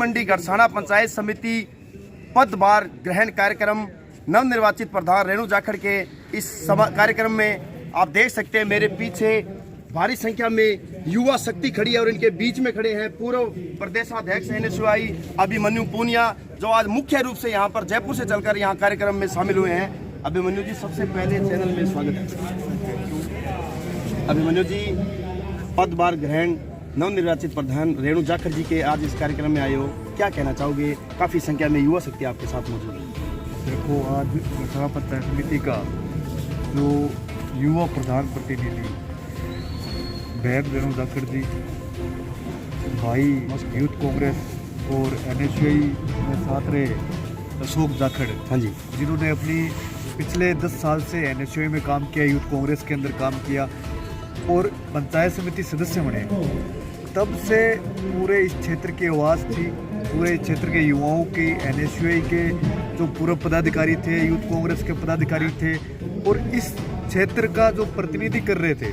मंडी गड़साना पंचायत समिति पदभार ग्रहण कार्यक्रम नवनिर्वाचित प्रधान रेणु जाखड़ के इस कार्यक्रम में आप देख सकते हैं मेरे पीछे भारी संख्या में युवा शक्ति खड़ी है और इनके बीच में खड़े हैं पूर्व प्रदेशाध्यक्ष NSUI अभिमन्यु पूनिया, जो आज मुख्य रूप से यहाँ पर जयपुर से चलकर यहाँ कार्यक्रम में शामिल हुए हैं। अभिमन्यु जी, सबसे पहले चैनल में स्वागत है। अभिमन्यु जी, पदभार ग्रहण नवनिर्वाचित प्रधान रेणु जाखड़ जी के आज इस कार्यक्रम में आए हो, क्या कहना चाहोगे? काफ़ी संख्या में युवा शक्ति आपके साथ मौजूद है। देखो, आज गड़साना पंचायत समिति का जो युवा प्रधान प्रतिनिधि बहन रेणु जाखड़ जी, भाई यूथ कांग्रेस और NSUI में साथ रहे अशोक जाखड़, हाँ जी, जिन्होंने अपनी पिछले 10 साल से NSUI में काम किया, यूथ कांग्रेस के अंदर काम किया और पंचायत समिति सदस्य बने, तब से पूरे इस क्षेत्र की आवाज़ थी, पूरे क्षेत्र के युवाओं की, NSUI के जो पूर्व पदाधिकारी थे, यूथ कांग्रेस के पदाधिकारी थे और इस क्षेत्र का जो प्रतिनिधि कर रहे थे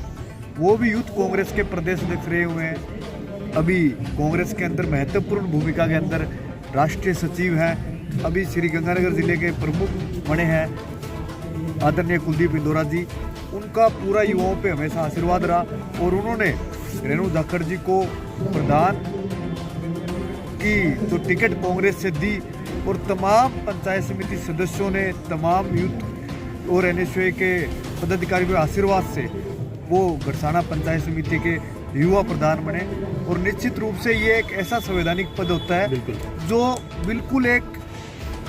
वो भी यूथ कांग्रेस के प्रदेश अध्यक्ष रहे हुए हैं। अभी कांग्रेस के अंदर महत्वपूर्ण भूमिका के अंदर राष्ट्रीय सचिव हैं, अभी श्रीगंगानगर जिले के प्रमुख बने हैं आदरणीय कुलदीप इंदौरा जी। उनका पूरा युवाओं पे हमेशा आशीर्वाद रहा और उन्होंने रेणु जाखड़ जी को प्रधान की जो टिकट कांग्रेस से दी और तमाम पंचायत समिति सदस्यों ने, तमाम यूथ और NSUI के पदाधिकारियों के आशीर्वाद से वो गड़साना पंचायत समिति के युवा प्रधान बने। और निश्चित रूप से ये एक ऐसा संवैधानिक पद होता है जो बिल्कुल एक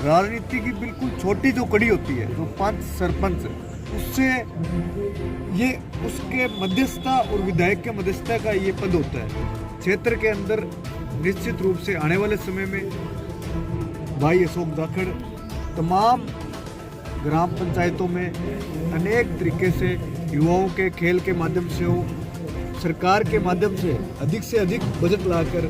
राजनीति की बिल्कुल छोटी जो कड़ी होती है, जो 5 सरपंच, उससे ये उसके मध्यस्थता और विधायक के मध्यस्थता का ये पद होता है क्षेत्र के अंदर। निश्चित रूप से आने वाले समय में भाई अशोक जाखड़ तमाम ग्राम पंचायतों में अनेक तरीके से युवाओं के खेल के माध्यम से हो, सरकार के माध्यम से अधिक बजट लाकर,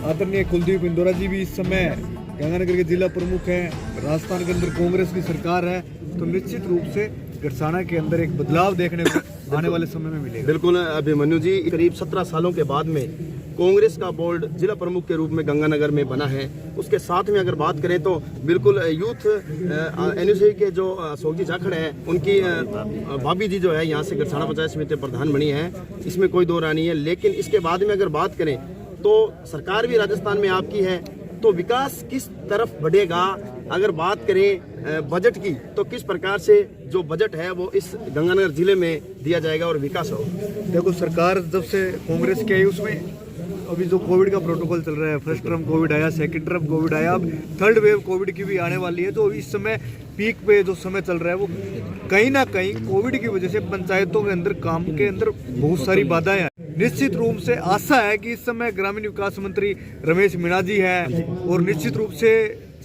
आदरणीय कुलदीप इंदौरा जी भी इस समय गंगानगर के जिला प्रमुख हैं, राजस्थान के अंदर कांग्रेस की सरकार है, तो निश्चित रूप से गड़साना के अंदर एक बदलाव देखने को आने वाले समय में मिलेगा। बिल्कुल अभिमन्यु जी, करीब 17 सालों के बाद में कांग्रेस का बोर्ड जिला प्रमुख के रूप में गंगानगर में बना है। उसके साथ में अगर बात करें तो बिल्कुल यूथ NSUI के जो अशोक जी जाखड़ हैं, उनकी भाभी जी जो है यहाँ से गड़साना पंचायत समिति प्रधान बनी है, इसमें कोई दो राय नहीं है। लेकिन इसके बाद में अगर बात करें तो सरकार भी राजस्थान में आपकी है, तो विकास किस तरफ बढ़ेगा? अगर बात करें बजट की, तो किस प्रकार से जो बजट है वो इस गंगानगर जिले में दिया जाएगा और विकास होगा? देखो, सरकार जब से कांग्रेस की आई, उसमें अभी जो कोविड का प्रोटोकॉल चल रहा है, फर्स्ट टर्म कोविड आया, सेकंड टर्म कोविड आया, अब थर्ड वेव कोविड की भी आने वाली है, तो इस समय पीक पे जो समय चल रहा है वो कहीं ना कहीं कोविड की वजह से पंचायतों के अंदर काम के अंदर बहुत सारी बाधाएं हैं। निश्चित रूप से आशा है कि इस समय ग्रामीण विकास मंत्री रमेश मीणा जी हैं और निश्चित रूप से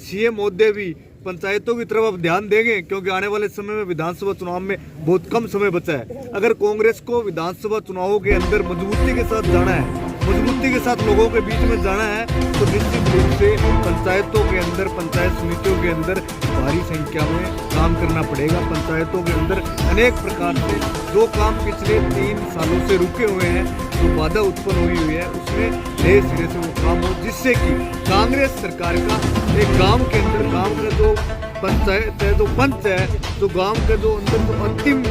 CM महोदय भी पंचायतों की तरफ अब ध्यान देंगे, क्योंकि आने वाले समय में विधानसभा चुनाव में बहुत कम समय बचा है। अगर कांग्रेस को विधानसभा चुनावों के अंदर मजबूती के साथ जाना है, मजबूती के साथ लोगों के बीच में जाना है, तो निश्चित रूप से पंचायतों के अंदर, पंचायत समितियों के अंदर भारी संख्या में काम करना पड़ेगा। पंचायतों के अंदर अनेक प्रकार से जो काम पिछले 3 सालों से रुके हुए हैं, जो बाधा उत्पन्न हुई है, उसमें नए सिरे से वो काम हो, जिससे कि कांग्रेस सरकार का एक गांव के अंदर, गांव का जो पंचायत है, जो पंच है, जो गांव का जो अंदर जो अंतिम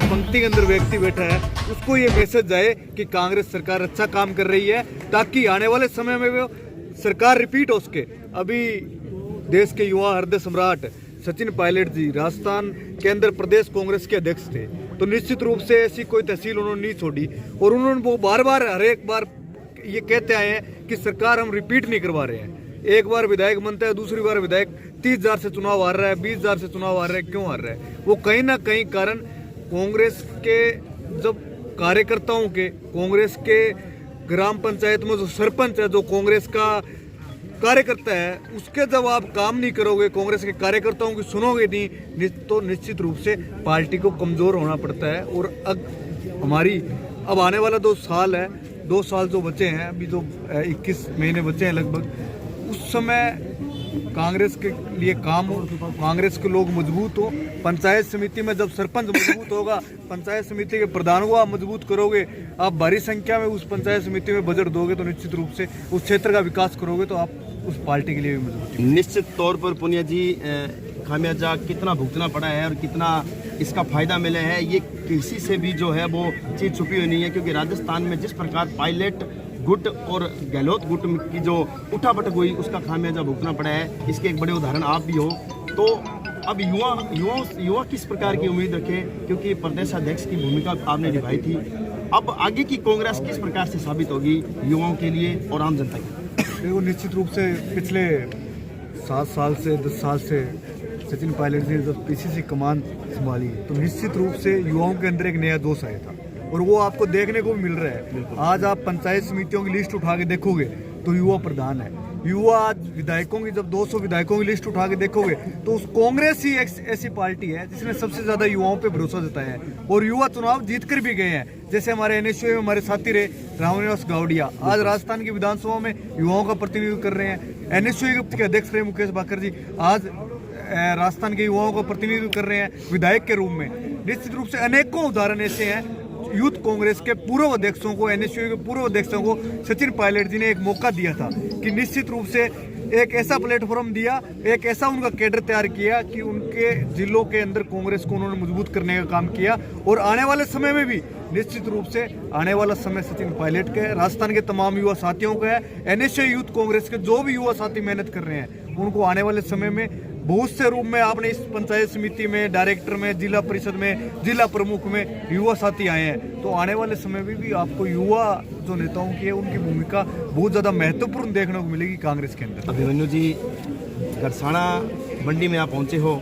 पंक्ति के अंदर व्यक्ति बैठा है, उसको ये मैसेज जाए कि कांग्रेस सरकार अच्छा काम कर रही है, ताकि आने वाले समय में वो सरकार रिपीट हो सके। अभी देश के युवा हृदय सम्राट सचिन पायलट जी राजस्थान के अंदर प्रदेश कांग्रेस के अध्यक्ष थे, तो निश्चित रूप से ऐसी कोई तहसील उन्होंने नहीं छोड़ी और उन्होंने वो बार बार हर एक बार ये कहते आए हैं कि सरकार हम रिपीट नहीं करवा रहे हैं। एक बार विधायक बनता है, दूसरी बार विधायक 30,000 से चुनाव हार रहा है, 20,000 से चुनाव हार रहा है, क्यों हार रहा है? वो कहीं ना कहीं कारण कांग्रेस के जब कार्यकर्ताओं के, कांग्रेस के ग्राम पंचायत में जो सरपंच है, जो कांग्रेस का कार्यकर्ता है, उसके जब आप काम नहीं करोगे, कांग्रेस के कार्यकर्ताओं की सुनोगे नहीं, तो निश्चित रूप से पार्टी को कमजोर होना पड़ता है। और हमारी अब आने वाला 2 साल है, 2 साल जो बचे हैं, अभी जो 21 महीने बचे हैं लगभग, उस समय कांग्रेस के लिए काम हो, कांग्रेस के लोग मजबूत हो। पंचायत समिति में जब सरपंच मजबूत होगा, पंचायत समिति के प्रधान को आप मजबूत करोगे, आप भारी संख्या में उस पंचायत समिति में बजट दोगे, तो निश्चित रूप से उस क्षेत्र का विकास करोगे, तो आप उस पार्टी के लिए भी मजबूती। निश्चित तौर पर पुनिया जी खामियाजा कितना भुगतना पड़ा है और कितना इसका फायदा मिला है, ये किसी से भी जो है वो चीज़ छुपी हुई नहीं है। क्योंकि राजस्थान में जिस प्रकार पायलट गुट और गहलोत गुट की जो उठापटक हुई उसका खामियाजा भुगतना पड़ा है, इसके एक बड़े उदाहरण आप भी हो। तो अब युवा किस प्रकार की उम्मीद रखें, क्योंकि प्रदेशाध्यक्ष की भूमिका आपने निभाई थी। अब आगे की कांग्रेस किस प्रकार से साबित होगी युवाओं के लिए और आम जनता के लिए? देखो, निश्चित रूप से पिछले 7 साल से 10 साल से सचिन पायलट ने जब पीसीसी कमान संभाली तो निश्चित रूप से युवाओं के अंदर एक नया जोश आया था और वो आपको देखने को भी मिल रहा है। आज आप पंचायत समितियों की लिस्ट उठा के देखोगे तो युवा प्रधान है। युवा आज विधायकों की जब 200 विधायकों की लिस्ट उठा के देखोगे तो उस कांग्रेस ही एक ऐसी पार्टी है जिसने सबसे ज्यादा युवाओं पे भरोसा जताया है और युवा चुनाव जीत कर भी गए हैं। जैसे हमारे एनएसयूए में हमारे साथी रहे रामनिवास गावड़िया आज राजस्थान की विधानसभा में युवाओं का प्रतिनिधित्व कर रहे हैं। एनएसयूए के अध्यक्ष रहे मुकेश भाकर जी आज राजस्थान के युवाओं का प्रतिनिधित्व कर रहे हैं विधायक के रूप में। निश्चित रूप से अनेकों उदाहरण ऐसे हैं। यूथ कांग्रेस के पूर्व अध्यक्षों को, एनएसयूए के पूर्व अध्यक्षों को सचिन पायलट जी ने एक मौका दिया था कि निश्चित रूप से एक ऐसा प्लेटफॉर्म दिया, एक ऐसा उनका कैडर तैयार किया कि उनके जिलों के अंदर कांग्रेस को उन्होंने मजबूत करने का काम किया। और आने वाले समय में भी निश्चित रूप से आने वाला समय सचिन पायलट का है, राजस्थान के तमाम युवा साथियों का है। एनएसयूए यूथ कांग्रेस के जो भी युवा साथी मेहनत कर रहे हैं उनको आने वाले समय में बहुत से रूप में आपने इस पंचायत समिति में, डायरेक्टर में, जिला परिषद में, जिला प्रमुख में युवा साथी आए हैं। तो आने वाले समय में भी आपको युवा जो नेताओं की है उनकी भूमिका बहुत ज़्यादा महत्वपूर्ण देखने को मिलेगी कांग्रेस के अंदर। अभिमन्यु जी, गरसाना मंडी में आप पहुंचे हो,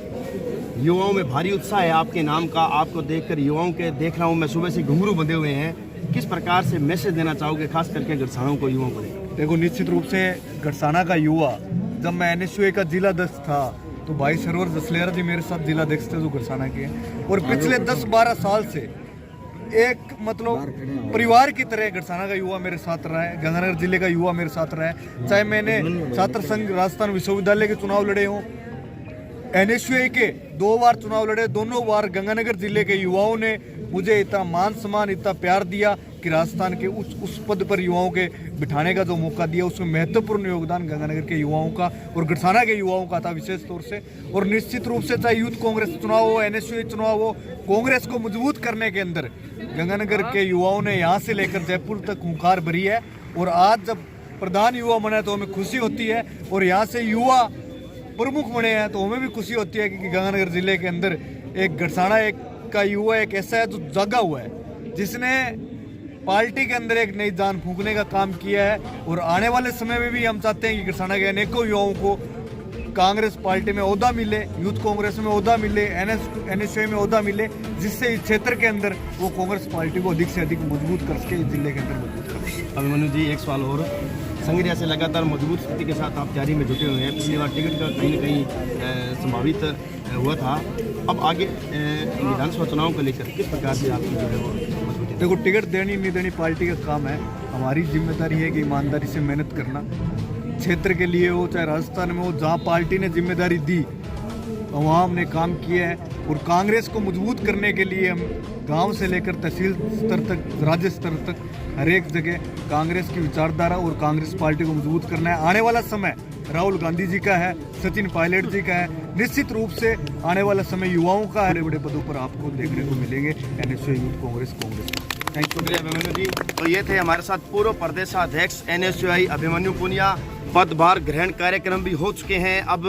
युवाओं में भारी उत्साह है आपके नाम का। आपको देखकर युवाओं के देख रहा हूँ मैं, सुबह से घुंघरू बंधे हुए हैं। किस प्रकार से मैसेज देना चाहोगे खास करके गरसानों को, युवाओं को? देखो, निश्चित रूप से गरसाना का युवा, जब मैं एनएसयूए का जिला अध्यक्ष था तो भाई सरोवर जसलेरा जी मेरे साथ जिला अध्यक्ष थे जो गरसाना के हैं। और पिछले 10-12 साल से एक मतलब परिवार की तरह गरसाना का युवा मेरे साथ रहा है, गंगानगर जिले का युवा मेरे साथ रहा है। चाहे मैंने छात्र संघ राजस्थान विश्वविद्यालय के चुनाव लड़े हों, एनएसयूए के 2 बार चुनाव लड़े, दोनों बार गंगानगर जिले के युवाओं ने मुझे इतना मान सम्मान, इतना प्यार दिया कि राजस्थान के उस पद पर युवाओं के बिठाने का जो मौका दिया उसमें महत्वपूर्ण योगदान गंगानगर के युवाओं का और गरसाना के युवाओं का था विशेष तौर से। और निश्चित रूप से चाहे यूथ कांग्रेस चुनाव हो, एनएसयूए चुनाव हो, कांग्रेस को मजबूत करने के अंदर गंगानगर के युवाओं ने यहाँ से लेकर जयपुर तक हुंकार भरी है। और आज जब प्रधान युवा बना तो हमें खुशी होती है और यहाँ से युवा प्रमुख बने हैं तो हमें भी खुशी होती है कि गंगानगर जिले के अंदर एक गरसाना का युवा एक ऐसा है जो जागा हुआ है, जिसने पार्टी के अंदर एक नई जान फूंकने का काम किया है। और आने वाले समय में भी हम चाहते हैं कि गरसाना के अनेकों युवाओं को कांग्रेस पार्टी में ओहदा मिले, यूथ कांग्रेस में ओहदा मिले, एनएसयूए में ओहदा मिले, जिससे इस क्षेत्र के अंदर वो कांग्रेस पार्टी को अधिक से अधिक मजबूत कर सके, इस जिले के अंदर मजबूत कर सके। अभिमन्यु जी, एक सवाल और, संगरिया से लगातार मजबूत स्थिति के साथ आप तैयारी में जुटे हुए हैं। पिछली बार टिकट का कहीं न कहीं संभावित हुआ था, अब आगे विधानसभा चुनाव को लेकर किस प्रकार से आपकी जो है वो मजबूती? देखो, टिकट देनी नहीं देनी पार्टी का काम है, हमारी जिम्मेदारी है कि ईमानदारी से मेहनत करना, क्षेत्र के लिए हो चाहे राजस्थान में हो, जहाँ पार्टी ने जिम्मेदारी दी वहाँ हमने काम किया है। और कांग्रेस को मजबूत करने के लिए हम गांव से लेकर तहसील स्तर तक, राज्य स्तर तक हर एक जगह कांग्रेस की विचारधारा और कांग्रेस पार्टी को मजबूत करना है। आने वाला समय राहुल गांधी जी का है, सचिन पायलट जी का है, निश्चित रूप से आने वाला समय युवाओं का है। बड़े बड़े पदों पर आपको देखने को मिलेंगे NSUI youth Congress. Thank you Abhimanyu ji. तो ये थे हमारे साथ पूर्व प्रदेशाध्यक्ष एनएसयूआई अभिमन्यु पुनिया। पदभार ग्रहण कार्यक्रम भी हो चुके हैं, अब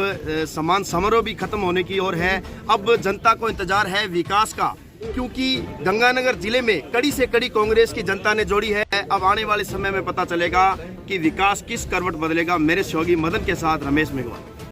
सम्मान समारोह भी खत्म होने की ओर है। अब जनता को इंतजार है विकास का, क्योंकि गंगानगर जिले में कड़ी से कड़ी कांग्रेस की जनता ने जोड़ी है। अब आने वाले समय में पता चलेगा कि विकास किस करवट बदलेगा। मेरे सहयोगी मदन के साथ रमेश मेघवाल।